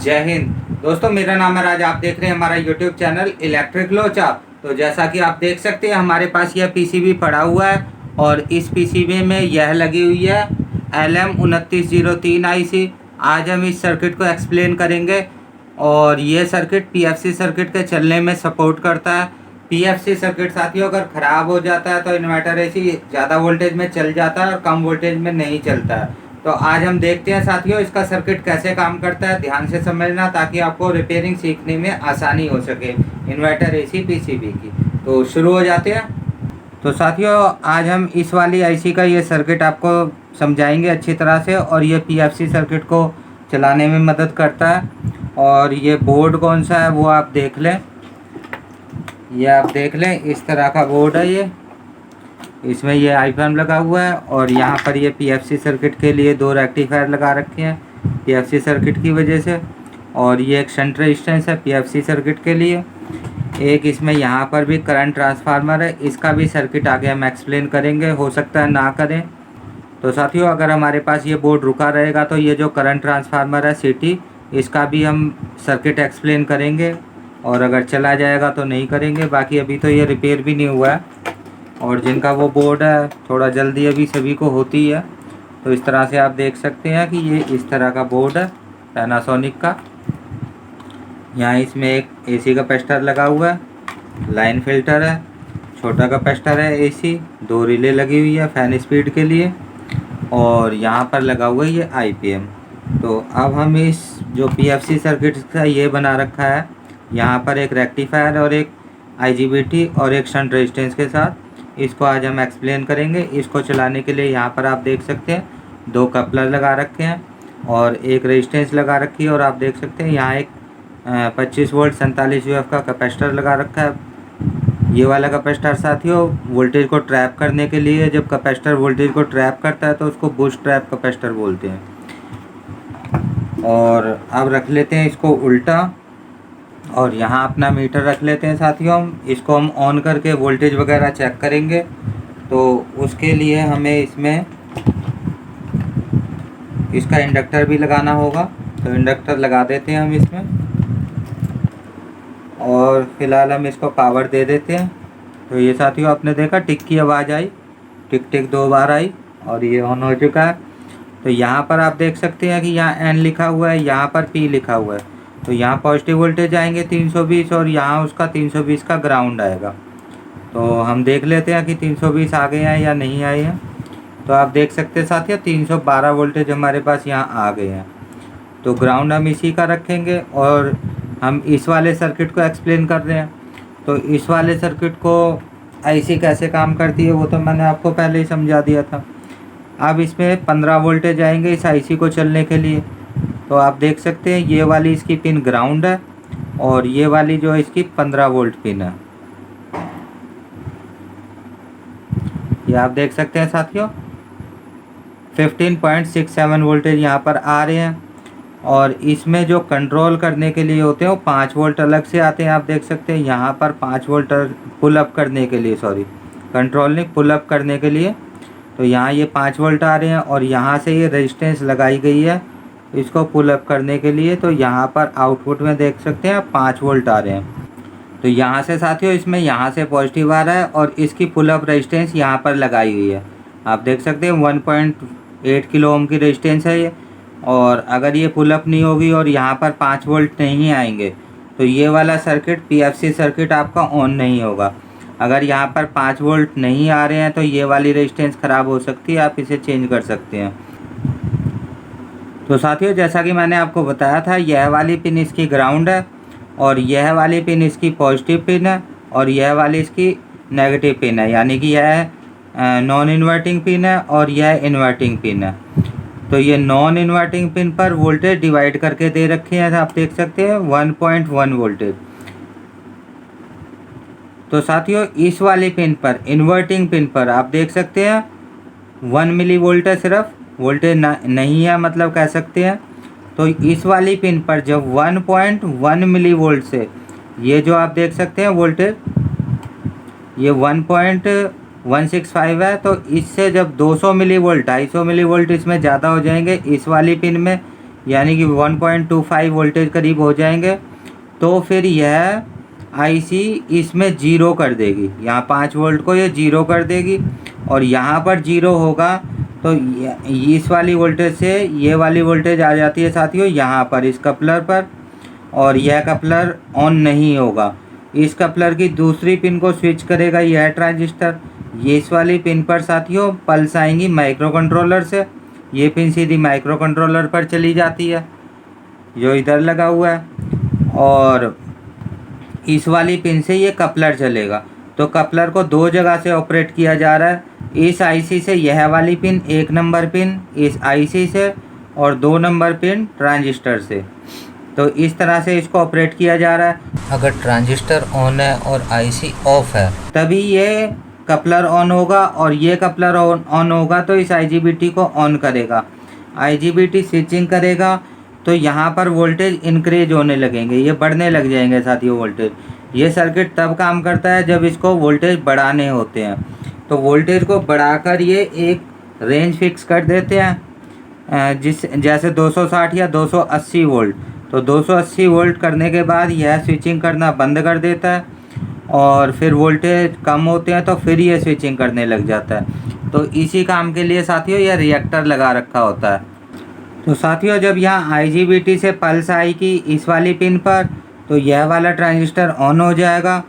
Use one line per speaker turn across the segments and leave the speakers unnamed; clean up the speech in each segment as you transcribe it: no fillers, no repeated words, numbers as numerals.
जय हिंद। दोस्तों, मेरा नाम है राज। आप देख रहे हैं हमारा यूट्यूब चैनल इलेक्ट्रिक लोचाप। तो जैसा कि आप देख सकते हैं हमारे पास यह पीसीबी पड़ा हुआ है और इस पीसीबी में यह लगी हुई है LM2903 आईसी। आज हम इस सर्किट को एक्सप्लेन करेंगे और ये सर्किट पीएफसी सर्किट के चलने में सपोर्ट करता है। पीएफसी सर्किट साथियों अगर ख़राब हो जाता है तो इन्वर्टर एसी ज़्यादा वोल्टेज में चल जाता है और कम वोल्टेज में नहीं चलता है। तो आज हम देखते हैं साथियों इसका सर्किट कैसे काम करता है। ध्यान से समझना ताकि आपको रिपेयरिंग सीखने में आसानी हो सके इन्वर्टर एसी पीसीबी की। तो शुरू हो जाते हैं। तो साथियों आज हम इस वाली आईसी का ये सर्किट आपको समझाएंगे अच्छी तरह से और ये पीएफसी सर्किट को चलाने में मदद करता है। और ये बोर्ड कौन सा है वो आप देख लें। ये आप देख लें, इस तरह का बोर्ड है ये। इसमें ये आईफोन लगा हुआ है और यहाँ पर ये पीएफसी सर्किट के लिए दो रेक्टिफायर लगा रखे हैं पीएफसी सर्किट की वजह से। और ये एक शंट रेजिस्टेंस है पीएफसी सर्किट के लिए। एक इसमें यहाँ पर भी करंट ट्रांसफार्मर है, इसका भी सर्किट आगे हम एक्सप्लेन करेंगे, हो सकता है ना करें। तो साथियों अगर हमारे पास ये बोर्ड रुका रहेगा तो ये जो करंट ट्रांसफार्मर है सिटी, इसका भी हम सर्किट एक्सप्लेन करेंगे और अगर चला जाएगा तो नहीं करेंगे। बाकी अभी तो ये रिपेयर भी नहीं हुआ है और जिनका वो बोर्ड है थोड़ा जल्दी अभी सभी को होती है। तो इस तरह से आप देख सकते हैं कि ये इस तरह का बोर्ड है पैनासोनिक का। यहाँ इसमें एक एसी कैपेसिटर लगा हुआ है, लाइन फिल्टर है, छोटा कैपेसिटर है एसी, दो रिले लगी हुई है फैन स्पीड के लिए और यहाँ पर लगा हुआ है ये आईपीएम। तो अब हम इस जो पीएफसी सर्किट का ये बना रखा है, यहाँ पर एक रेक्टिफायर और एक आईजीबीटी और एक शंट रेजिस्टेंस के साथ इसको आज हम एक्सप्लेन करेंगे। इसको चलाने के लिए यहाँ पर आप देख सकते हैं दो कपलर लगा रखे हैं और एक रेजिस्टेंस लगा रखी है और आप देख सकते हैं यहाँ एक 25 वोल्ट 47 यूएफ का कैपेसिटर लगा रखा है। ये वाला कैपेसिटर साथियों वोल्टेज को ट्रैप करने के लिए, जब कैपेसिटर वोल्टेज को ट्रैप करता है तो उसको बूस्ट ट्रैप कैपेसिटर बोलते हैं। और अब रख लेते हैं इसको उल्टा और यहाँ अपना मीटर रख लेते हैं साथियों। इसको हम ऑन करके वोल्टेज वगैरह चेक करेंगे। तो उसके लिए हमें इसमें इसका इंडक्टर भी लगाना होगा, तो इंडक्टर लगा देते हैं हम इसमें और फिलहाल हम इसको पावर दे देते हैं। तो ये साथियों आपने देखा टिक की आवाज़ आई, टिक टिक 2 बार आई और ये ऑन हो चुका है। तो यहाँ पर आप देख सकते हैं कि यहाँ एन लिखा हुआ है, यहाँ पर पी लिखा हुआ है। तो यहाँ पॉजिटिव वोल्टेज आएंगे 320 और यहाँ उसका 320 का ग्राउंड आएगा। तो हम देख लेते हैं कि 320 आ गए हैं या नहीं आए हैं। तो आप देख सकते हैं साथियों 312 वोल्टेज हमारे पास यहाँ आ गए हैं। तो ग्राउंड हम इसी का रखेंगे और हम इस वाले सर्किट को एक्सप्लेन कर रहे हैं। तो इस वाले सर्किट को आईसी कैसे काम करती है वो तो मैंने आपको पहले ही समझा दिया था। अब इसमें 15 वोल्टेज आएंगे इस आईसी को चलने के लिए। तो आप देख सकते हैं ये वाली इसकी पिन ग्राउंड है और ये वाली जो इसकी 15 वोल्ट पिन है। ये आप देख सकते हैं साथियों 15.67 वोल्टेज यहाँ पर आ रहे हैं। और इसमें जो कंट्रोल करने के लिए होते हैं वो 5 वोल्ट अलग से आते हैं। आप देख सकते हैं यहाँ पर 5 वोल्ट पुल अप करने के लिए, सॉरी कंट्रोल नहीं, पुल अप करने के लिए। तो यहाँ ये 5 वोल्ट आ रहे हैं और यहाँ से ये रेजिस्टेंस लगाई गई है इसको पुल अप करने के लिए। तो यहाँ पर आउटपुट में देख सकते हैं 5 वोल्ट आ रहे हैं। तो यहाँ से साथियों इसमें यहाँ से पॉजिटिव आ रहा है और इसकी पुल अप रेजिस्टेंस यहाँ पर लगाई हुई है। आप देख सकते हैं 1.8 किलो ओम की रेजिस्टेंस है ये। और अगर ये पुल अप नहीं होगी और यहाँ पर 5 वोल्ट नहीं आएंगे तो ये वाला सर्किट पीएफसी सर्किट आपका ऑन नहीं होगा। अगर यहाँ पर 5 वोल्ट नहीं आ रहे हैं तो ये वाली रेजिस्टेंस ख़राब हो सकती है, आप इसे चेंज कर सकते हैं। तो साथियों जैसा कि मैंने आपको बताया था यह वाली पिन इसकी ग्राउंड है और यह वाली पिन इसकी पॉजिटिव पिन है और यह वाली इसकी नेगेटिव पिन है, यानी कि यह नॉन इन्वर्टिंग पिन है और यह इन्वर्टिंग पिन है। तो ये नॉन इन्वर्टिंग पिन पर वोल्टेज डिवाइड करके दे रखे हैं, आप देख सकते हैं 1.1 वोल्टेज। तो साथियों इस वाली पिन पर, इन्वर्टिंग पिन पर आप देख सकते हैं 1 मिली वोल्ट है, सिर्फ वोल्टेज नहीं है मतलब कह सकते हैं। तो इस वाली पिन पर जब 1.1 मिली वोल्ट से ये जो आप देख सकते हैं वोल्टेज ये 1.165 है, तो इससे जब 200 मिली वोल्ट 250 मिली वोल्ट इसमें ज़्यादा हो जाएंगे इस वाली पिन में यानी कि 1.25 वोल्टेज करीब हो जाएंगे, तो फिर यह आईसी इसमें जीरो कर देगी। यहाँ 5 वोल्ट को ये जीरो कर देगी और यहाँ पर जीरो होगा तो इस वाली वोल्टेज से ये वाली वोल्टेज आ जाती है साथियों यहाँ पर इस कपलर पर, और यह कपलर ऑन नहीं होगा। इस कपलर की दूसरी पिन को स्विच करेगा यह ट्रांजिस्टर। ये इस वाली पिन पर साथियों पल्स आएंगी माइक्रो कंट्रोलर से। ये पिन सीधी माइक्रो कंट्रोलर पर चली जाती है जो इधर लगा हुआ है, और इस वाली पिन से ये कपलर चलेगा। तो कपलर को दो जगह से ऑपरेट किया जा रहा है, इस आईसी से यह वाली पिन, 1 नंबर पिन इस आईसी से और 2 नंबर पिन ट्रांजिस्टर से। तो इस तरह से इसको ऑपरेट किया जा रहा है। अगर ट्रांजिस्टर ऑन है और आईसी ऑफ है तभी ये कपलर ऑन होगा, और ये कपलर ऑन होगा तो इस आईजीबीटी को ऑन करेगा। आईजीबीटी स्विचिंग करेगा तो यहाँ पर वोल्टेज इंक्रीज होने लगेंगे, ये बढ़ने लग जाएंगे साथियों वोल्टेज। ये सर्किट तब काम करता है जब इसको वोल्टेज बढ़ाने होते हैं। तो वोल्टेज को बढ़ाकर ये एक रेंज फिक्स कर देते हैं, जैसे 260 या 280 वोल्ट। तो 280 वोल्ट करने के बाद यह स्विचिंग करना बंद कर देता है, और फिर वोल्टेज कम होते हैं तो फिर ये स्विचिंग करने लग जाता है। तो इसी काम के लिए साथियों यह रिएक्टर लगा रखा होता है। तो साथियों जब यहाँ आईजीबीटी से पल्स आएगी इस वाली पिन पर तो यह वाला ट्रांजिस्टर ऑन हो जाएगा।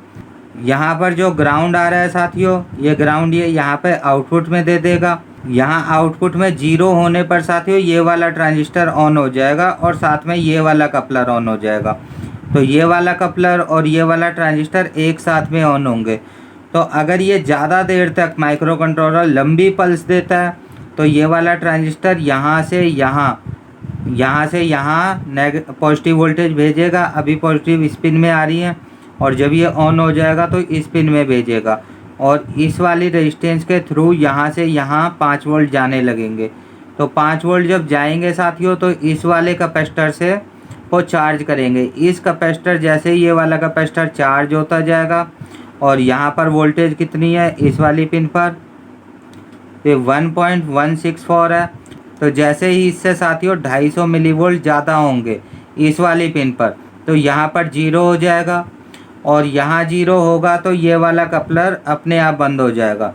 यहाँ पर जो ग्राउंड आ रहा है साथियों, ये ग्राउंड ये यहाँ पे आउटपुट में दे देगा। यहाँ आउटपुट में जीरो होने पर साथियों ये वाला ट्रांजिस्टर ऑन हो जाएगा और साथ में ये वाला कपलर ऑन हो जाएगा। तो ये वाला कपलर और ये वाला ट्रांजिस्टर एक साथ में ऑन होंगे। तो अगर ये ज़्यादा देर तक माइक्रो कंट्रोलर लंबी पल्स देता है तो ये वाला ट्रांजिस्टर यहाँ से यहाँ पॉजिटिव वोल्टेज भेजेगा। अभी पॉजिटिव इस पिन में आ रही है, और जब ये ऑन हो जाएगा तो इस पिन में भेजेगा, और इस वाली रेजिस्टेंस के थ्रू यहाँ से यहाँ 5 वोल्ट जाने लगेंगे। तो 5 वोल्ट जब जाएंगे साथियों तो इस वाले कैपेसिटर से को चार्ज करेंगे। इस कैपेसिटर जैसे ही ये वाला कैपेसिटर चार्ज होता जाएगा, और यहाँ पर वोल्टेज कितनी है इस वाली पिन पर, ये 1.164 है। तो जैसे ही इससे साथियों 250 मिलीवोल्ट ज़्यादा होंगे इस वाली पिन पर तो यहाँ पर जीरो हो जाएगा, और यहाँ जीरो होगा तो ये वाला कपलर अपने आप बंद हो जाएगा।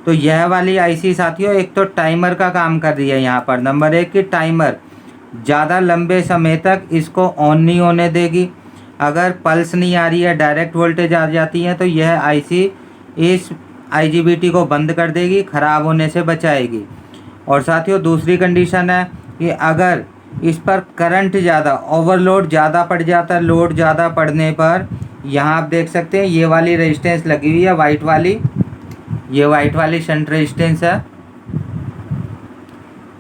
तो यह वाली आईसी साथियों एक तो टाइमर का काम कर रही है यहाँ पर। नंबर 1 की टाइमर ज़्यादा लंबे समय तक इसको ऑन नहीं होने देगी। अगर पल्स नहीं आ रही है, डायरेक्ट वोल्टेज आ जाती है, तो यह आईसी इस आईजीबीटी को बंद कर देगी, ख़राब होने से बचाएगी। और साथियों दूसरी कंडीशन है कि अगर इस पर करंट ज़्यादा, ओवरलोड ज़्यादा पड़ जाता है, लोड ज़्यादा पड़ने पर यहाँ आप देख सकते हैं ये वाली रेजिस्टेंस लगी हुई है वाइट वाली, ये वाइट वाली शंट रेजिस्टेंस है,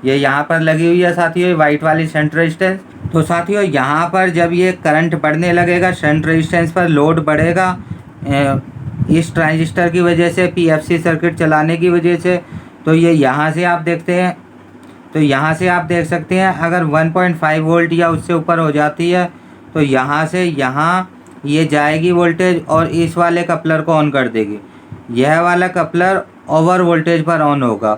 ये यहाँ पर लगी हुई है साथियों ये वाइट वाली शंट रेजिस्टेंस। तो साथियों यहाँ पर जब ये करंट बढ़ने लगेगा, शंट रेजिस्टेंस पर लोड बढ़ेगा इस ट्रांजिस्टर की वजह से, पीएफसी सर्किट चलाने की वजह से, तो ये यहाँ से आप देखते हैं, तो यहाँ से आप देख सकते हैं अगर 1.5 वोल्ट या उससे ऊपर हो जाती है तो यहाँ से यहाँ ये जाएगी वोल्टेज और इस वाले कपलर को ऑन कर देगी। यह वाला कपलर ओवर वोल्टेज पर ऑन होगा।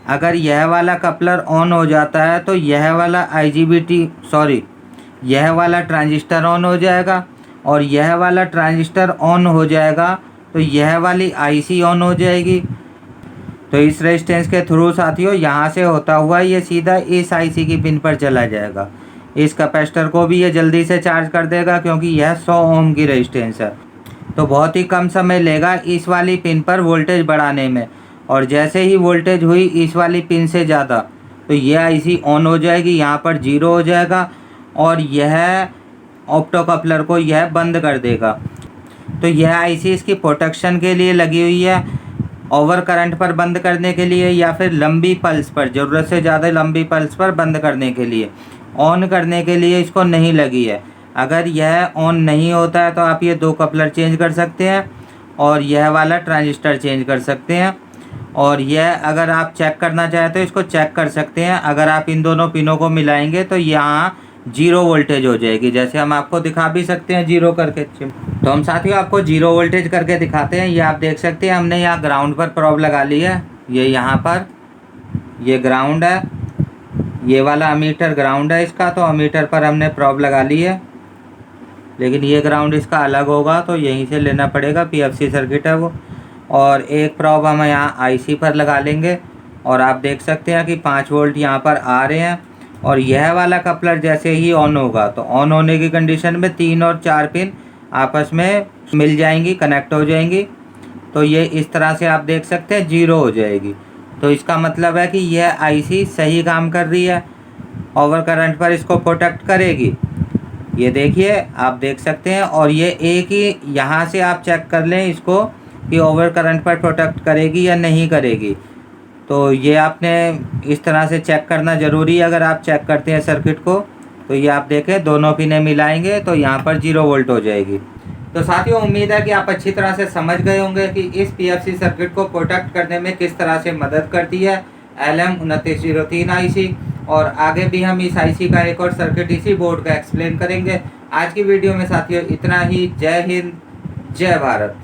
अगर यह वाला कपलर ऑन हो जाता है तो यह वाला यह वाला ट्रांजिस्टर ऑन हो जाएगा, और यह वाला ट्रांजिस्टर ऑन हो जाएगा तो यह वाली आईसी ऑन हो जाएगी। तो इस रेजिस्टेंस के थ्रू साथियों यहाँ से होता हुआ ये सीधा इस आईसी की पिन पर चला जाएगा। इस कैपेसिटर को भी ये जल्दी से चार्ज कर देगा क्योंकि यह 100 ओम की रेजिस्टेंस है। तो बहुत ही कम समय लेगा इस वाली पिन पर वोल्टेज बढ़ाने में, और जैसे ही वोल्टेज हुई इस वाली पिन से ज़्यादा तो ये आईसी ऑन हो जाएगी, यहाँ पर जीरो हो जाएगा, और यह ऑप्टो कपलर को यह बंद कर देगा। तो यह आईसी इसकी प्रोटेक्शन के लिए लगी हुई है, ओवर करंट पर बंद करने के लिए या फिर लंबी पल्स पर, ज़रूरत से ज़्यादा लंबी पल्स पर बंद करने के लिए। ऑन करने के लिए इसको नहीं लगी है। अगर यह ऑन नहीं होता है तो आप ये 2 कपलर चेंज कर सकते हैं और यह वाला ट्रांजिस्टर चेंज कर सकते हैं, और यह अगर आप चेक करना चाहें तो इसको चेक कर सकते हैं। अगर आप इन दोनों पिनों को मिलाएंगे तो यहाँ जीरो वोल्टेज हो जाएगी, जैसे हम आपको दिखा भी सकते हैं जीरो करके। तो हम साथियों आपको जीरो वोल्टेज करके दिखाते हैं। ये आप देख सकते हैं हमने यहाँ ग्राउंड पर प्रोब लगा ली है, ये यहाँ पर ये ग्राउंड है ये वाला अमीटर ग्राउंड है इसका, तो अमीटर पर हमने प्रोब लगा ली है, लेकिन ये ग्राउंड इसका अलग होगा तो यहीं से लेना पड़ेगा, पीएफसी सर्किट है वो। और एक प्रोब हम यहाँ आईसी पर लगा लेंगे और आप देख सकते हैं कि 5 वोल्ट यहाँ पर आ रहे हैं। और यह वाला कपलर जैसे ही ऑन होगा तो ऑन होने की कंडीशन में 3 और 4 पिन आपस में मिल जाएंगी, कनेक्ट हो जाएंगी। तो ये इस तरह से आप देख सकते हैं 0 हो जाएगी। तो इसका मतलब है कि यह आईसी सही काम कर रही है, ओवर करंट पर इसको प्रोटेक्ट करेगी। ये देखिए आप देख सकते हैं। और ये एक ही यहाँ से आप चेक कर लें इसको कि ओवर करंट पर प्रोटेक्ट करेगी या नहीं करेगी। तो ये आपने इस तरह से चेक करना ज़रूरी है। अगर आप चेक करते हैं सर्किट को तो ये आप देखें दोनों पिनें मिलाएंगे तो यहाँ पर 0 वोल्ट हो जाएगी। तो साथियों उम्मीद है कि आप अच्छी तरह से समझ गए होंगे कि इस पीएफसी सर्किट को प्रोटेक्ट करने में किस तरह से मदद करती है LM2903 आईसी। और आगे भी हम इस आईसी का एक और सर्किट इसी बोर्ड का एक्सप्लेन करेंगे। आज की वीडियो में साथियों इतना ही। जय हिंद, जय भारत।